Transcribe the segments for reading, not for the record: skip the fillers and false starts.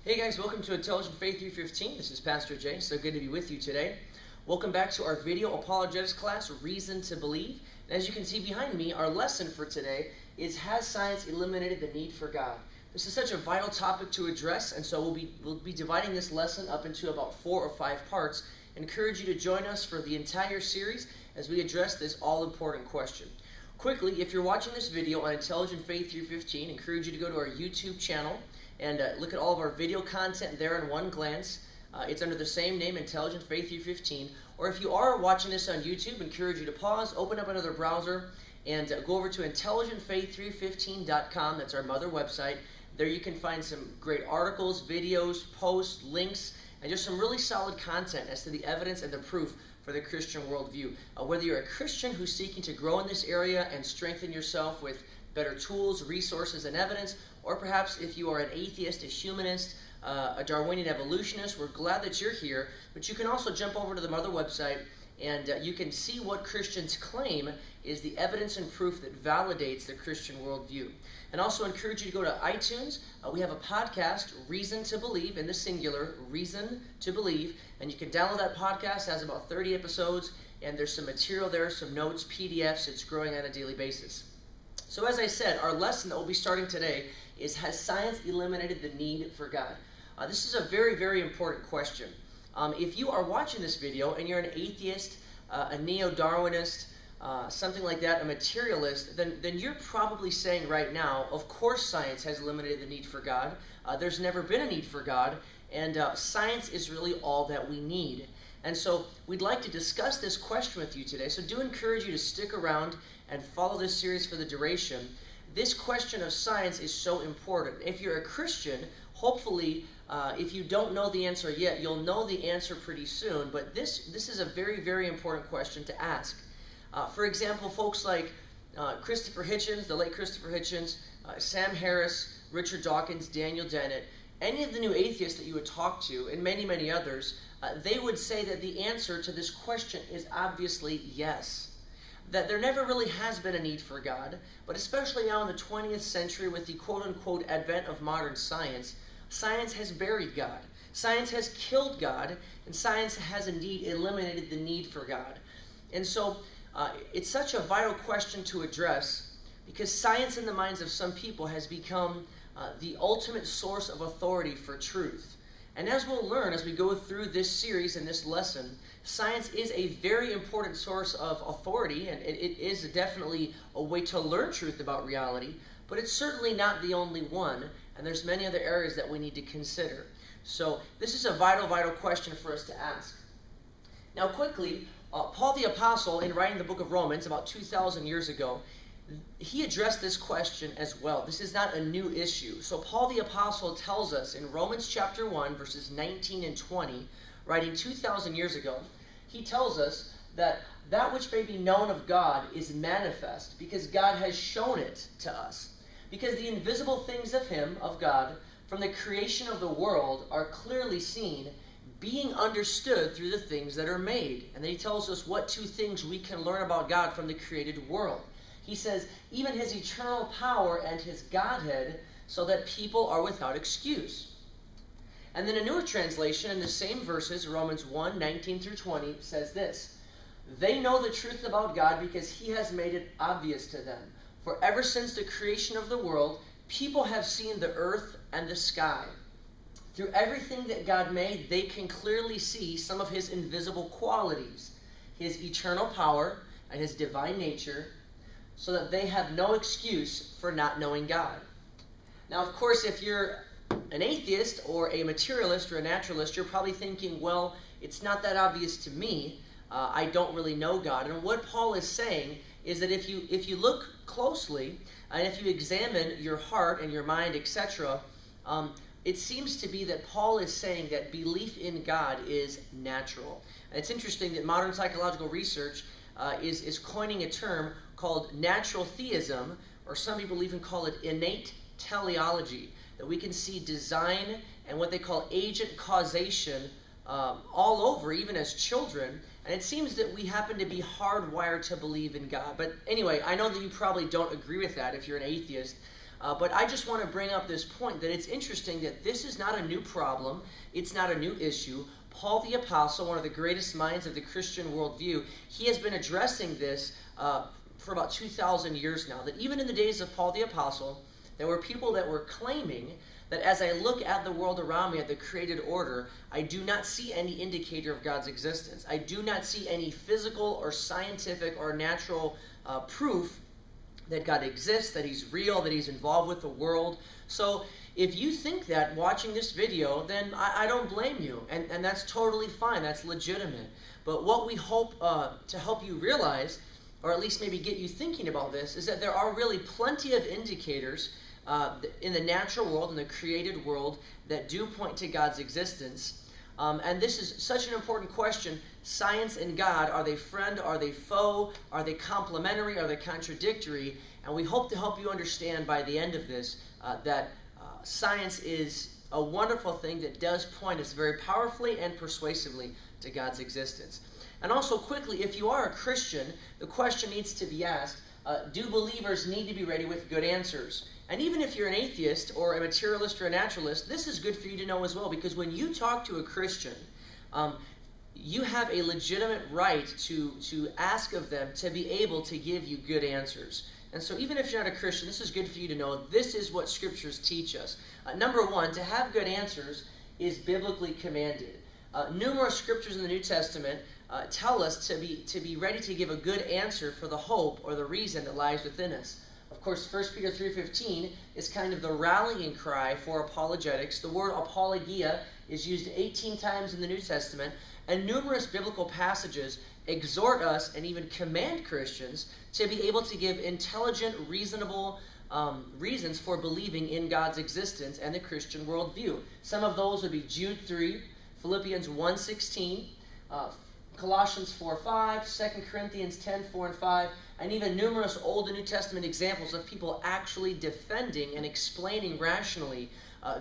Hey guys, welcome to Intelligent Faith 315. This is Pastor Jay. So good to be with you today. Welcome back to our video apologetics class, Reason to Believe. And as you can see behind me, our lesson for today is, has science eliminated the need for God? This is such a vital topic to address, and so we'll be dividing this lesson up into about 4 or 5 parts. I encourage you to join us for the entire series as we address this all-important question. Quickly, if you're watching this video on Intelligent Faith 315, I encourage you to go to our YouTube channel and look at all of our video content there in one glance. It's under the same name, Intelligent Faith 315. Or if you are watching this on YouTube, I encourage you to pause, open up another browser, and go over to intelligentfaith315.com. That's our mother website. There you can find some great articles, videos, posts, links, and just some really solid content as to the evidence and the proof for the Christian worldview. Whether you're a Christian who's seeking to grow in this area and strengthen yourself with better tools, resources, and evidence, or perhaps if you are an atheist, a humanist, a Darwinian evolutionist, we're glad that you're here. But you can also jump over to the mother website and you can see what Christians claim is the evidence and proof that validates the Christian worldview. And also encourage you to go to iTunes. We have a podcast, Reason to Believe, in the singular, Reason to Believe. And you can download that podcast. It has about 30 episodes, and there's some material there, some notes, PDFs. It's growing on a daily basis. So as I said, our lesson that we'll be starting today is, has science eliminated the need for God? This is a very, very important question. If you are watching this video and you're an atheist, a neo-Darwinist, something like that, a materialist, then you're probably saying right now, of course science has eliminated the need for God. There's never been a need for God, and science is really all that we need. And so we'd like to discuss this question with you today. So do encourage you to stick around and follow this series for the duration. This question of science is so important. If you're a Christian, hopefully, if you don't know the answer yet, you'll know the answer pretty soon. But this is a very, very important question to ask. For example, folks like Christopher Hitchens, the late Christopher Hitchens, Sam Harris, Richard Dawkins, Daniel Dennett, any of the new atheists that you would talk to, and many, many others, they would say that the answer to this question is obviously yes. That there never really has been a need for God, but especially now in the 20th century with the quote-unquote advent of modern science, science has buried God. Science has killed God, and science has indeed eliminated the need for God. And so it's such a vital question to address because science in the minds of some people has become the ultimate source of authority for truth. And as we'll learn as we go through this series and this lesson, science is a very important source of authority, and it is definitely a way to learn truth about reality, but it's certainly not the only one, and there's many other areas that we need to consider. So this is a vital, vital question for us to ask. Now quickly, Paul the Apostle, in writing the book of Romans about 2,000 years ago, he addressed this question as well. This is not a new issue. So Paul the Apostle tells us in Romans chapter 1, verses 19 and 20, writing 2,000 years ago, he tells us that that which may be known of God is manifest because God has shown it to us. Because the invisible things of him, of God, from the creation of the world are clearly seen, being understood through the things that are made. And then he tells us what 2 things we can learn about God from the created world. He says, even his eternal power and his Godhead, so that people are without excuse. And then a newer translation in the same verses, Romans 1, 19 through 20, says this: they know the truth about God because he has made it obvious to them. For ever since the creation of the world, people have seen the earth and the sky. Through everything that God made, they can clearly see some of his invisible qualities, his eternal power and his divine nature, so that they have no excuse for not knowing God. Now, of course, if you're an atheist or a materialist or a naturalist, you're probably thinking, well, it's not that obvious to me. I don't really know God. And what Paul is saying is that if you look closely and if you examine your heart and your mind, etc., it seems to be that Paul is saying that belief in God is natural. And it's interesting that modern psychological research is coining a term called natural theism, or some people even call it innate teleology, that we can see design and what they call agent causation all over, even as children. And it seems that we happen to be hardwired to believe in God. But anyway, I know that you probably don't agree with that if you're an atheist. But I just want to bring up this point that it's interesting that this is not a new problem. It's not a new issue. Paul the Apostle, one of the greatest minds of the Christian worldview, he has been addressing this for about 2,000 years now. That even in the days of Paul the Apostle, there were people that were claiming that as I look at the world around me, at the created order, I do not see any indicator of God's existence. I do not see any physical or scientific or natural proof that God exists, that He's real, that He's involved with the world. So if you think that watching this video, then I don't blame you. And that's totally fine. That's legitimate. But what we hope to help you realize, or at least maybe get you thinking about this, is that there are really plenty of indicators in the natural world, in the created world, that do point to God's existence. And this is such an important question. Science and God, are they friend? Are they foe? Are they complementary? Are they contradictory? And we hope to help you understand by the end of this that science is a wonderful thing that does point us very powerfully and persuasively to God's existence. And also quickly, if you are a Christian, the question needs to be asked, do believers need to be ready with good answers? And even if you're an atheist or a materialist or a naturalist, this is good for you to know as well, because when you talk to a Christian, you have a legitimate right to ask of them to be able to give you good answers. And so even if you're not a Christian, this is good for you to know. This is what Scriptures teach us. Number one, to have good answers is biblically commanded. Numerous Scriptures in the New Testament tell us to be ready to give a good answer for the hope or the reason that lies within us. Of course, 1 Peter 3:15 is kind of the rallying cry for apologetics. The word apologia is used 18 times in the New Testament, and numerous biblical passages exhort us and even command Christians to be able to give intelligent, reasonable reasons for believing in God's existence and the Christian worldview. Some of those would be Jude 3, Philippians 1:16, Colossians 4:5, 2 Corinthians 10:4 and 5, and even numerous Old and New Testament examples of people actually defending and explaining rationally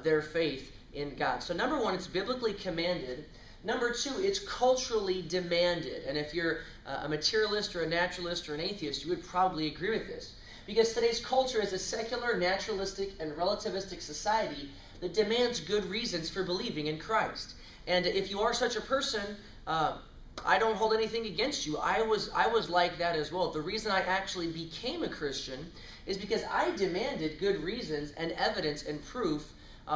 their faith in God. So number one, it's biblically commanded. Number two, it's culturally demanded. And if you're a materialist or a naturalist or an atheist, you would probably agree with this. Because today's culture is a secular, naturalistic, and relativistic society that demands good reasons for believing in Christ. And if you are such a person, I don't hold anything against you. I was like that as well. The reason I actually became a Christian is because I demanded good reasons and evidence and proof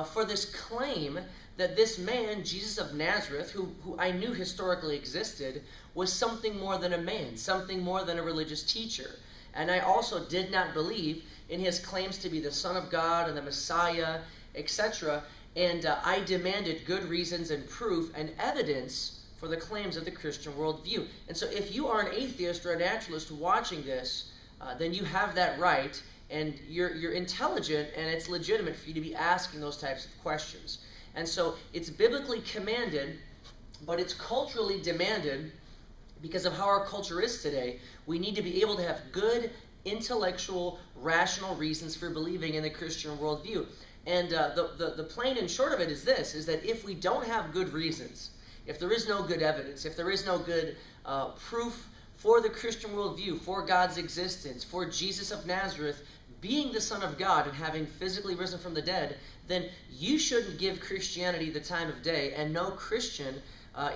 for this claim that this man, Jesus of Nazareth, who I knew historically existed, was something more than a man, something more than a religious teacher. And I also did not believe in his claims to be the Son of God and the Messiah, etc. And I demanded good reasons and proof and evidence for the claims of the Christian worldview. And so if you are an atheist or a naturalist watching this, then you have that right, and you're intelligent, and it's legitimate for you to be asking those types of questions. And so it's biblically commanded, but it's culturally demanded because of how our culture is today. We need to be able to have good, intellectual, rational reasons for believing in the Christian worldview. And the plain and short of it is this, is that if we don't have good reasons, if there is no good evidence, if there is no good proof for the Christian worldview, for God's existence, for Jesus of Nazareth being the Son of God and having physically risen from the dead, then you shouldn't give Christianity the time of day, and no Christian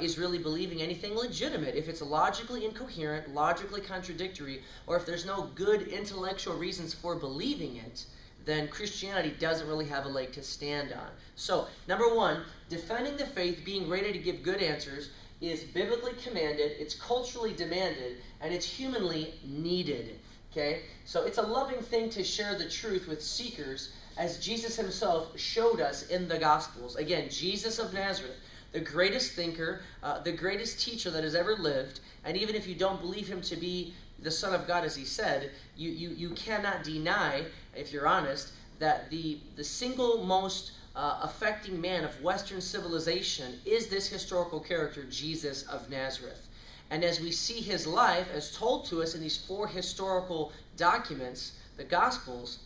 is really believing anything legitimate. If it's logically incoherent, logically contradictory, or if there's no good intellectual reasons for believing it, then Christianity doesn't really have a leg to stand on. So, number one, defending the faith, being ready to give good answers, is biblically commanded, it's culturally demanded, and it's humanly needed. Okay? So it's a loving thing to share the truth with seekers, as Jesus himself showed us in the Gospels. Again, Jesus of Nazareth, the greatest thinker, the greatest teacher that has ever lived, and even if you don't believe him to be the Son of God, as he said, you cannot deny, if you're honest, that the single most affecting man of Western civilization is this historical character, Jesus of Nazareth. And as we see his life, as told to us in these 4 historical documents, the Gospels,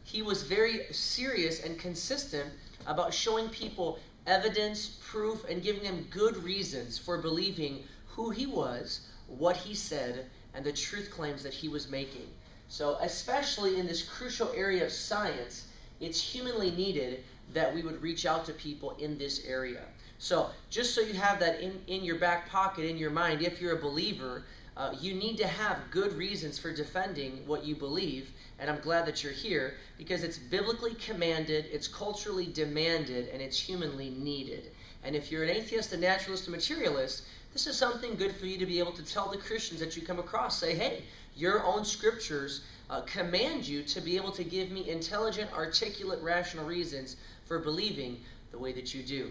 he was very serious and consistent about showing people evidence, proof, and giving them good reasons for believing who he was, what he said, and the truth claims that he was making. So especially in this crucial area of science, it's humanly needed that we would reach out to people in this area. So just so you have that in your back pocket, in your mind, if you're a believer, you need to have good reasons for defending what you believe. And I'm glad that you're here because it's biblically commanded, it's culturally demanded, and it's humanly needed. And if you're an atheist, a naturalist, a materialist, this is something good for you to be able to tell the Christians that you come across. Say, hey, your own scriptures command you to be able to give me intelligent, articulate, rational reasons for believing the way that you do.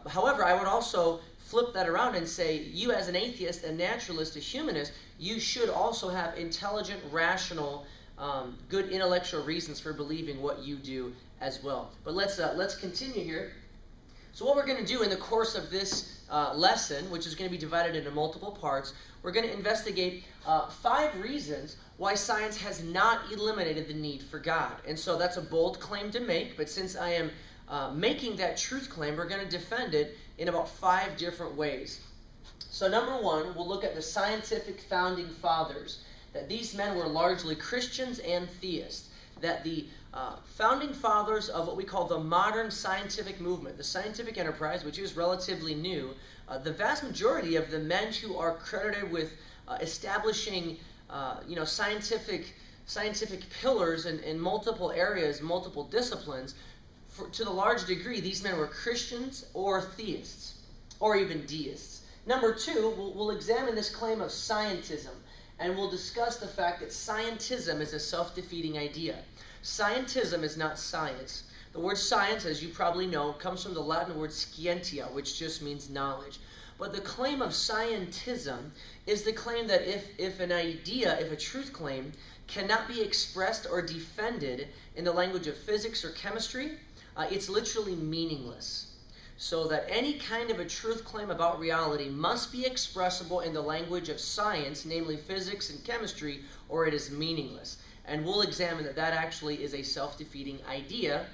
However, I would also flip that around and say, you as an atheist, a naturalist, a humanist, you should also have intelligent, rational, good intellectual reasons for believing what you do as well. But let's continue here. So what we're going to do in the course of this lesson, which is going to be divided into multiple parts, we're going to investigate 5 reasons why science has not eliminated the need for God. And so that's a bold claim to make, but since I am making that truth claim, we're going to defend it in about 5 different ways. So number 1, we'll look at the scientific founding fathers, that these men were largely Christians and theists, that the founding fathers of what we call the modern scientific movement, the scientific enterprise, which is relatively new, the vast majority of the men who are credited with establishing scientific pillars in multiple areas, multiple disciplines, to the large degree, these men were Christians or theists, or even deists. Number 2, we'll examine this claim of scientism, and we'll discuss the fact that scientism is a self-defeating idea. Scientism is not science. The word science, as you probably know, comes from the Latin word scientia, which just means knowledge. But the claim of scientism is the claim that if an idea, if a truth claim, cannot be expressed or defended in the language of physics or chemistry, it's literally meaningless. So that any kind of a truth claim about reality must be expressible in the language of science, namely physics and chemistry, or it is meaningless. And we'll examine that actually is a self-defeating idea.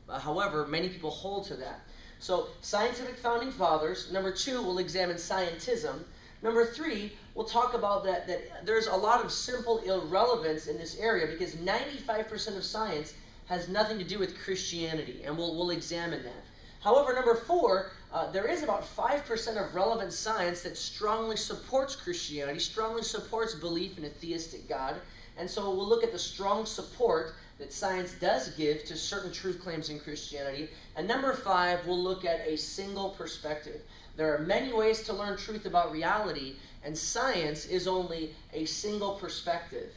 However, many people hold to that. So scientific founding fathers. Number 2, we'll examine scientism. Number 3, we'll talk about that there's a lot of simple irrelevance in this area because 95% of science has nothing to do with Christianity, and we'll examine that. However, number 4, there is about 5% of relevant science that strongly supports Christianity, strongly supports belief in a theistic God, and so we'll look at the strong support that science does give to certain truth claims in Christianity. And number 5, we'll look at a single perspective. There are many ways to learn truth about reality, and science is only a single perspective.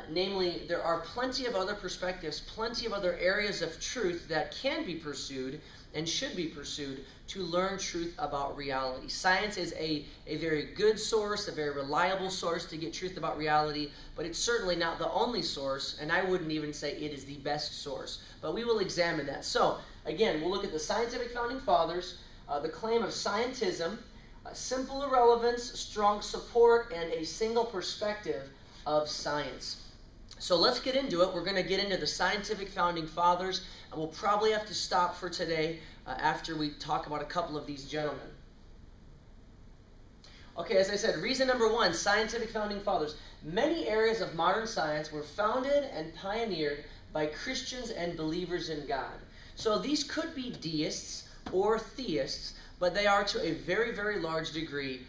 Namely, there are plenty of other perspectives, plenty of other areas of truth that can be pursued and should be pursued to learn truth about reality. Science is a very good source, a very reliable source to get truth about reality, but it's certainly not the only source, and I wouldn't even say it is the best source. But we will examine that. So, again, we'll look at the scientific founding fathers, the claim of scientism, simple irrelevance, strong support, and a single perspective of science. So let's get into it. We're going to get into the scientific founding fathers, and we'll probably have to stop for today after we talk about a couple of these gentlemen. Okay, as I said, reason number 1, scientific founding fathers. Many areas of modern science were founded and pioneered by Christians and believers in God. So these could be deists or theists, but they are to a very, very large degree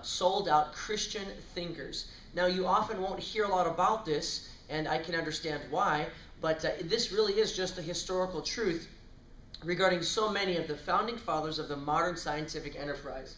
sold-out Christian thinkers. Now, you often won't hear a lot about this, and I can understand why, but this really is just a historical truth regarding so many of the founding fathers of the modern scientific enterprise.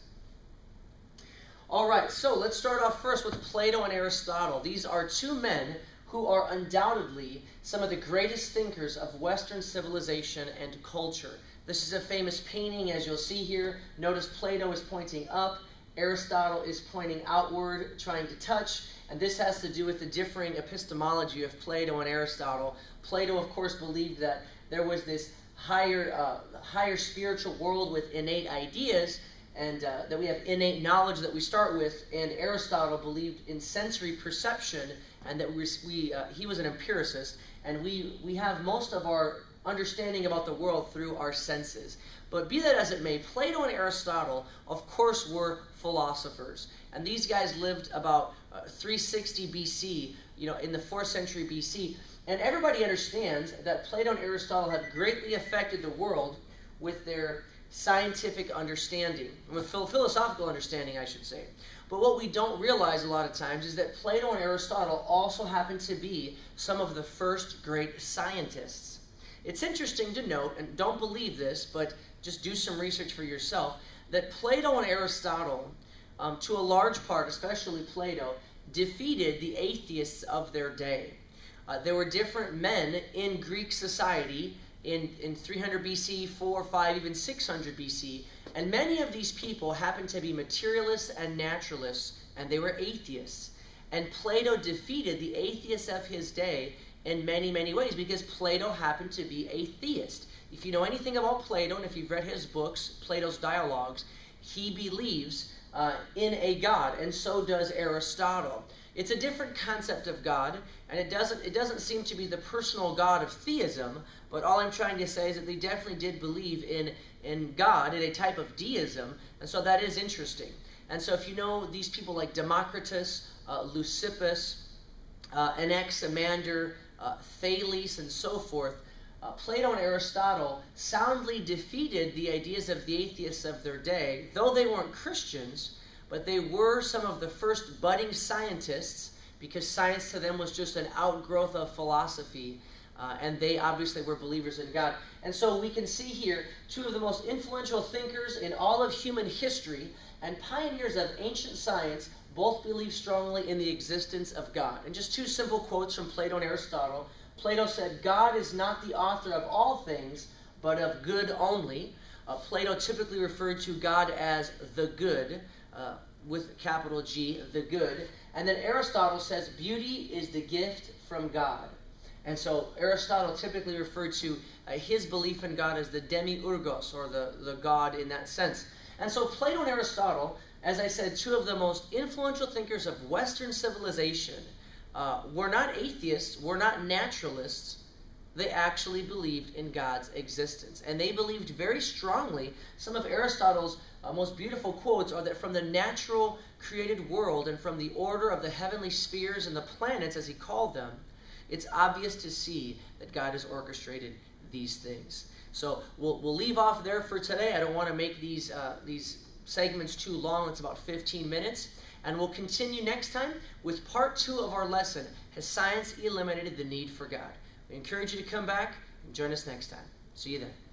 All right, so let's start off first with Plato and Aristotle. These are 2 men who are undoubtedly some of the greatest thinkers of Western civilization and culture. This is a famous painting, as you'll see here. Notice Plato is pointing up, Aristotle is pointing outward, trying to touch, and this has to do with the differing epistemology of Plato and Aristotle. Plato, of course, believed that there was this higher spiritual world with innate ideas, and that we have innate knowledge that we start with, and Aristotle believed in sensory perception, and that he was an empiricist, and we have most of our understanding about the world through our senses. But be that as it may, Plato and Aristotle, of course, were philosophers. And these guys lived about 360 BC, in the 4th century BC. And everybody understands that Plato and Aristotle have greatly affected the world with their scientific understanding, with philosophical understanding, I should say. But what we don't realize a lot of times is that Plato and Aristotle also happen to be some of the first great scientists. It's interesting to note, and don't believe this, but just do some research for yourself, that Plato and Aristotle, to a large part, especially Plato, defeated the atheists of their day. There were different men in Greek society in 300 BC, 4, 5, even 600 BC, and many of these people happened to be materialists and naturalists, and they were atheists. And Plato defeated the atheists of his day in many, many ways, because Plato happened to be a theist. If you know anything about Plato, and if you've read his books, Plato's Dialogues, he believes in a God, and so does Aristotle. It's a different concept of God, and it doesn't seem to be the personal God of theism, but all I'm trying to say is that they definitely did believe in God, in a type of deism, and so that is interesting. And so if you know these people like Democritus, Leucippus, Anaximander, Thales, and so forth, Plato and Aristotle soundly defeated the ideas of the atheists of their day, though they weren't Christians, but they were some of the first budding scientists, because science to them was just an outgrowth of philosophy, and they obviously were believers in God. And so we can see here two of the most influential thinkers in all of human history and pioneers of ancient science both believe strongly in the existence of God. And just two simple quotes from Plato and Aristotle. Plato said, "God is not the author of all things, but of good only." Plato typically referred to God as the good, with capital G, the good. And then Aristotle says, "Beauty is the gift from God." And so Aristotle typically referred to his belief in God as the demiurgos, or the God in that sense. And so Plato and Aristotle, as I said, two of the most influential thinkers of Western civilization, were not atheists, were not naturalists. They actually believed in God's existence. And they believed very strongly. Some of Aristotle's most beautiful quotes are that from the natural created world and from the order of the heavenly spheres and the planets, as he called them, it's obvious to see that God has orchestrated these things. So we'll leave off there for today. I don't want to make these segments too long. It's about 15 minutes. And we'll continue next time with part 2 of our lesson, Has Science Eliminated the Need for God? We encourage you to come back and join us next time. See you then.